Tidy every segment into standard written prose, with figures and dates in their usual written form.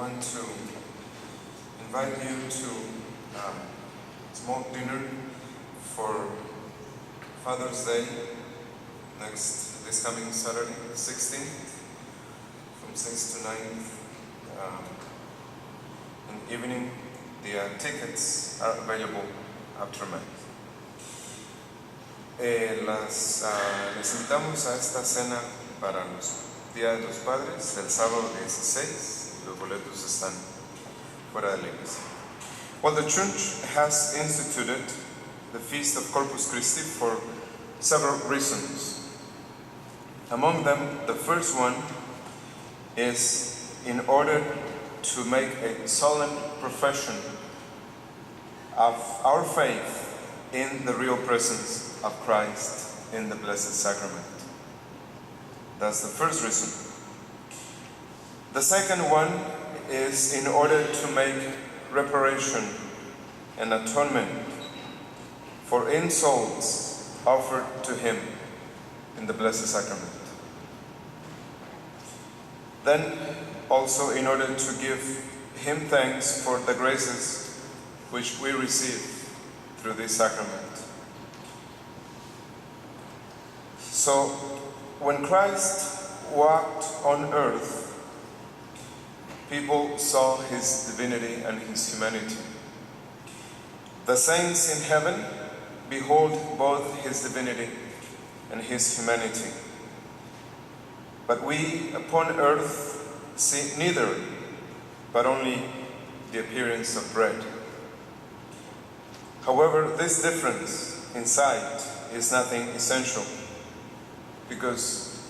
want to invite you to a small dinner for Father's Day this coming Saturday, 16th, from 6 to 9 in the evening. The tickets are available after Mass. Les invitamos a esta cena para los Día de los Padres, el sábado 16. Los boletos están fuera de la iglesia. Well, the Church has instituted the Feast of Corpus Christi for several reasons. Among them, the first one is in order to make a solemn profession of our faith in the real presence of Christ in the Blessed Sacrament. That's the first reason. The second one is in order to make reparation and atonement for insults offered to Him in the Blessed Sacrament. Then also in order to give Him thanks for the graces which we receive through this sacrament. So, when Christ walked on earth, people saw His divinity and His humanity. The saints in heaven behold both His divinity and His humanity. But we upon earth see neither, but only the appearance of bread. However, this difference in sight is nothing essential, because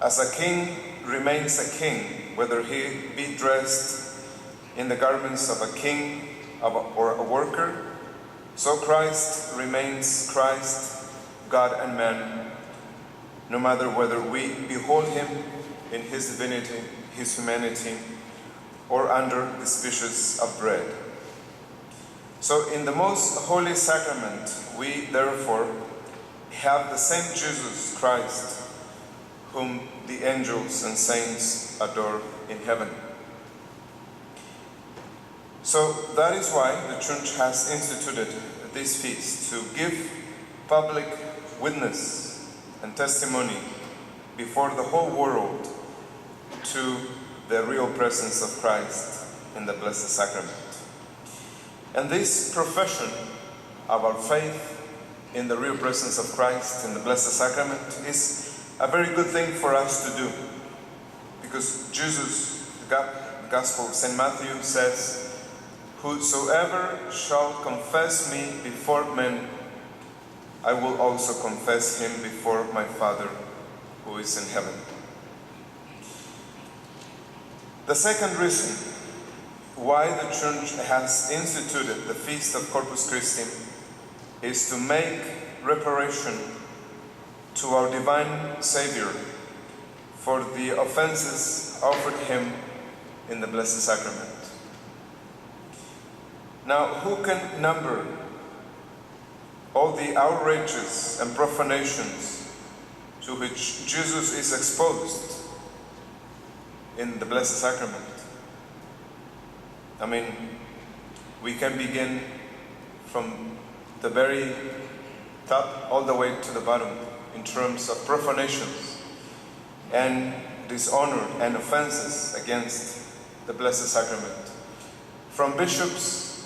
as a king remains a king, whether he be dressed in the garments of a king or a worker, so Christ remains Christ, God and man, no matter whether we behold Him in His divinity, His humanity, or under the species of bread. So in the most holy sacrament, we therefore have the same Jesus Christ, whom the angels and saints adore in heaven. So that is why the Church has instituted this feast, to give public witness and testimony before the whole world to the real presence of Christ in the Blessed Sacrament. And this profession of our faith in the real presence of Christ in the Blessed Sacrament is a very good thing for us to do, because Jesus, the Gospel of St. Matthew says, "Whosoever shall confess me before men, I will also confess him before my Father who is in heaven." The second reason why the Church has instituted the Feast of Corpus Christi is to make reparation to our divine Savior for the offenses offered Him in the Blessed Sacrament. Now, who can number all the outrages and profanations to which Jesus is exposed in the Blessed Sacrament? I mean, we can begin from the very top all the way to the bottom in terms of profanations and dishonor and offenses against the Blessed Sacrament, from bishops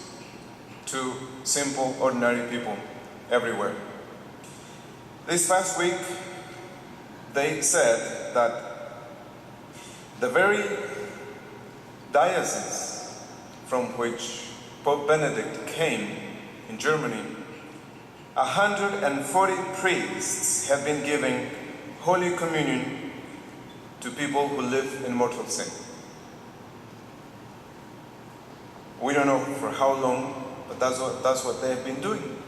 to simple, ordinary people everywhere. This past week, they said that the very diocese from which Pope Benedict came in Germany, 140 priests have been giving Holy Communion to people who live in mortal sin. We don't know for how long, but that's what they have been doing.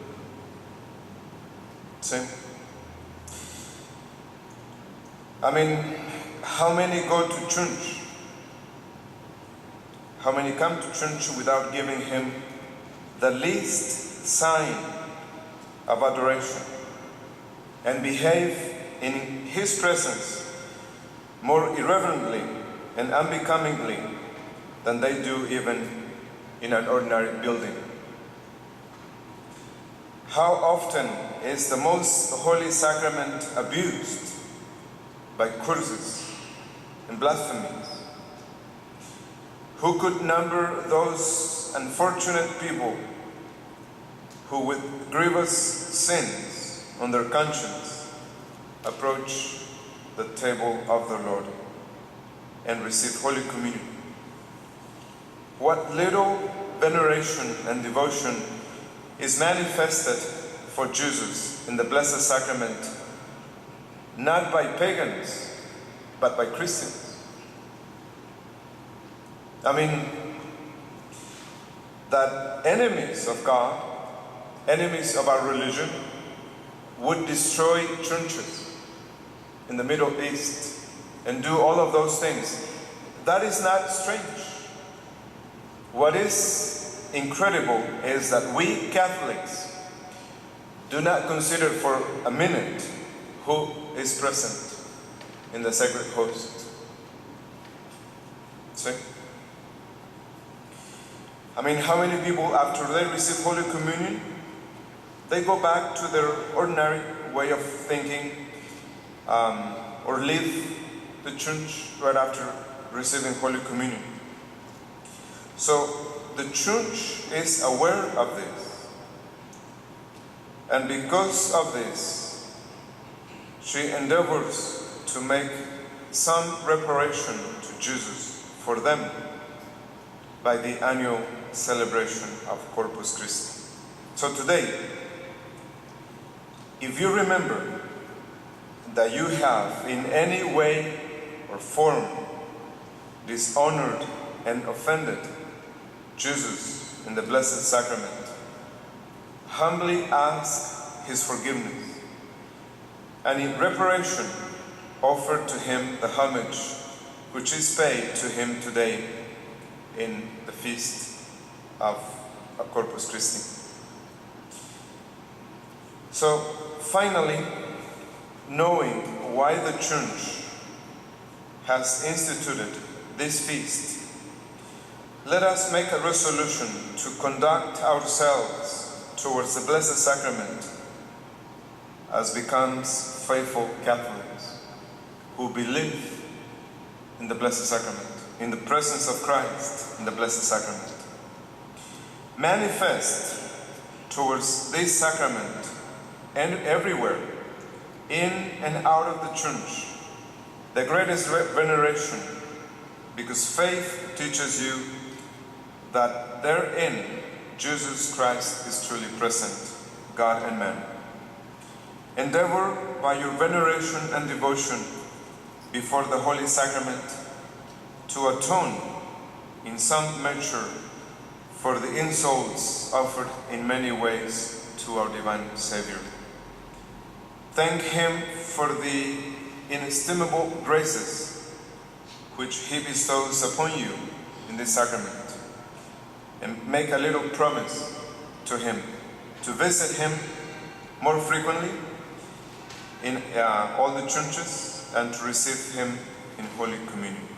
See? I mean, how many go to church? How many come to church without giving Him the least sign of adoration and behave in His presence more irreverently and unbecomingly than they do even in an ordinary building. How often is the most holy sacrament abused by curses and blasphemies? Who could number those unfortunate people who with grievous sins on their conscience approach the table of the Lord and receive Holy Communion? What little veneration and devotion is manifested for Jesus in the Blessed Sacrament, not by pagans, but by Christians. I mean, that enemies of God, enemies of our religion, would destroy churches in the Middle East and do all of those things. That is not strange. What is incredible is that we Catholics do not consider for a minute who is present in the Sacred Host. See? I mean, how many people, after they receive Holy Communion, they go back to their ordinary way of thinking, or leave the church right after receiving Holy Communion? So the church is aware of this, and because of this, she endeavors to make some reparation to Jesus for them by the annual celebration of Corpus Christi. So today, if you remember that you have in any way or form dishonored and offended Jesus in the Blessed Sacrament, humbly ask His forgiveness, and in reparation offer to Him the homage which is paid to Him today in the feast of Corpus Christi. So finally, knowing why the Church has instituted this feast, let us make a resolution to conduct ourselves towards the Blessed Sacrament as becomes faithful Catholics who believe in the Blessed Sacrament, in the presence of Christ in the Blessed Sacrament. Manifest towards this sacrament and everywhere, in and out of the Church, the greatest veneration, because faith teaches you that therein Jesus Christ is truly present, God and man. Endeavor by your veneration and devotion before the Holy Sacrament to atone in some measure for the insults offered in many ways to our divine Savior. Thank Him for the inestimable graces which He bestows upon you in this sacrament, and make a little promise to Him to visit Him more frequently in all the churches and to receive Him in Holy Communion.